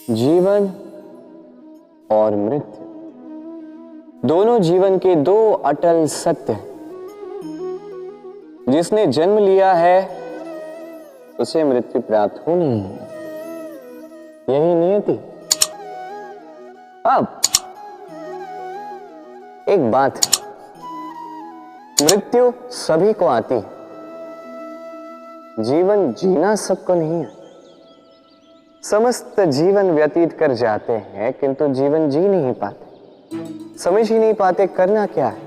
जीवन और मृत्यु दोनों जीवन के दो अटल सत्य हैं। जिसने जन्म लिया है उसे मृत्यु प्राप्त होनी है, यही नियति। अब एक बात है, मृत्यु सभी को आती है, जीवन जीना सबको नहीं है। समस्त जीवन व्यतीत कर जाते हैं किंतु जीवन जी नहीं पाते, समझ ही नहीं पाते करना क्या है।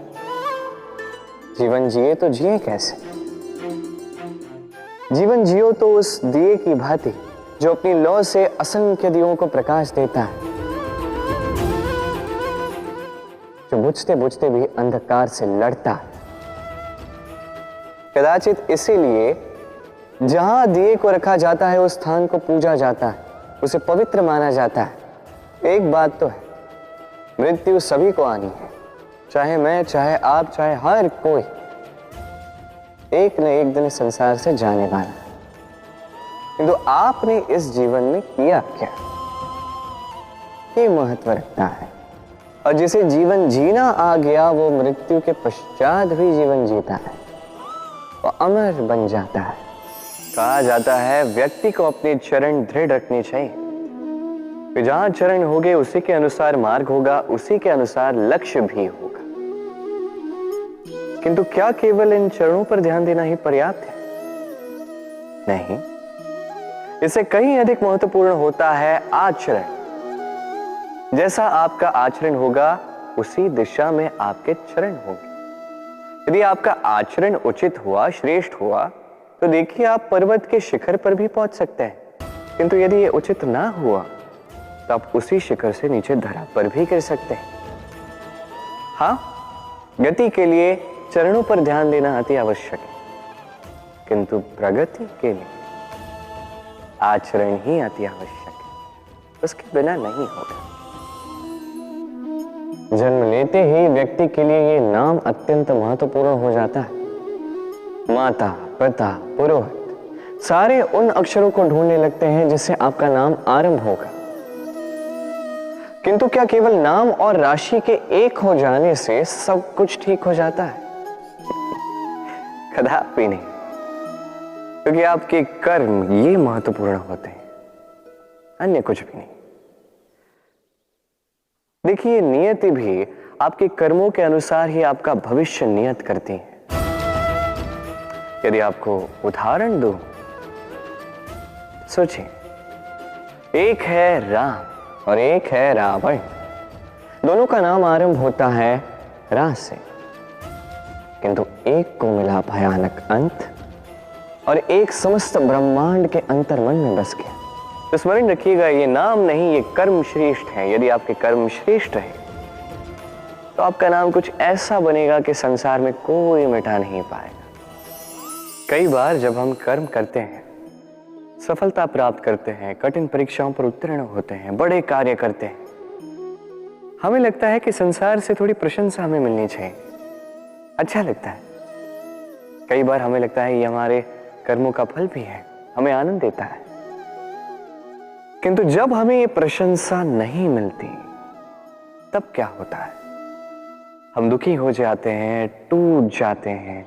जीवन जिए तो जिए कैसे? जीवन जियो तो उस दिए की भांति जो अपनी लौ से असंख्य दियों को प्रकाश देता है, जो बुझते बुझते भी अंधकार से लड़ता है। कदाचित इसीलिए जहां दिए को रखा जाता है उस स्थान को पूजा जाता है, उसे पवित्र माना जाता है। एक बात तो है, मृत्यु सभी को आनी है, चाहे मैं, चाहे आप, चाहे हर कोई एक न एक दिन संसार से जाने वाला है। किंतु आपने इस जीवन में किया क्या, ये महत्व रखता है। और जिसे जीवन जीना आ गया वो मृत्यु के पश्चात भी जीवन जीता है, वो अमर बन जाता है। कहा जाता है व्यक्ति को अपने चरण दृढ़ रखने चाहिए, कि जहां चरण होंगे उसी के अनुसार मार्ग होगा, उसी के अनुसार लक्ष्य भी होगा। किंतु क्या केवल इन चरणों पर ध्यान देना ही पर्याप्त है? नहीं, इससे कहीं अधिक महत्वपूर्ण होता है आचरण। जैसा आपका आचरण होगा उसी दिशा में आपके चरण होंगे। यदि आपका आचरण उचित हुआ, श्रेष्ठ हुआ, तो देखिए आप पर्वत के शिखर पर भी पहुंच सकते हैं। किंतु यदि ये उचित ना हुआ तो आप उसी शिखर से नीचे धरा पर भी गिर सकते हैं। हाँ, गति के लिए चरणों पर ध्यान देना अति आवश्यक है, किंतु प्रगति के लिए आचरण ही अति आवश्यक है, उसके बिना नहीं होगा। जन्म लेते ही व्यक्ति के लिए ये नाम अत्यंत महत्वपूर्ण हो जाता है। माता, पिता, पुरोहित सारे उन अक्षरों को ढूंढने लगते हैं जिससे आपका नाम आरंभ होगा। किंतु क्या केवल नाम और राशि के एक हो जाने से सब कुछ ठीक हो जाता है? कदापि नहीं, क्योंकि आपके कर्म ये महत्वपूर्ण होते हैं, अन्य कुछ भी नहीं। देखिए, नियति भी आपके कर्मों के अनुसार ही आपका भविष्य नियत करती है। यदि आपको उदाहरण दूं, सोचिए, एक है राम और एक है रावण। दोनों का नाम आरंभ होता है रा से, किंतु एक को मिला भयानक अंत और एक समस्त ब्रह्मांड के अंतर्मन में बस गया। तो स्मरण रखिएगा, ये नाम नहीं, ये कर्म श्रेष्ठ है। यदि आपके कर्म श्रेष्ठ रहे तो आपका नाम कुछ ऐसा बनेगा कि संसार में कोई मिटा नहीं पाएगा। कई बार जब हम कर्म करते हैं, सफलता प्राप्त करते हैं, कठिन परीक्षाओं पर उत्तीर्ण होते हैं, बड़े कार्य करते हैं, हमें लगता है कि संसार से थोड़ी प्रशंसा हमें मिलनी चाहिए, अच्छा लगता है। कई बार हमें लगता है ये हमारे कर्मों का फल भी है, हमें आनंद देता है। किंतु जब हमें ये प्रशंसा नहीं मिलती तब क्या होता है? हम दुखी हो जाते हैं, टूट जाते हैं।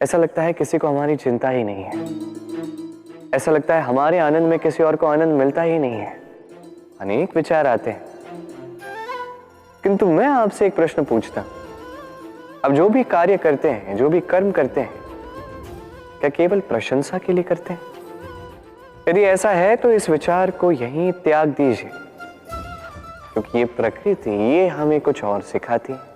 ऐसा लगता है किसी को हमारी चिंता ही नहीं है, ऐसा लगता है हमारे आनंद में किसी और को आनंद मिलता ही नहीं है। अनेक विचार आते हैं। किंतु मैं आपसे एक प्रश्न पूछता, अब जो भी कार्य करते हैं, जो भी कर्म करते हैं, क्या केवल प्रशंसा के लिए करते हैं? यदि ऐसा है तो इस विचार को यहीं त्याग दीजिए, क्योंकि ये प्रकृति ये हमें कुछ और सिखाती है।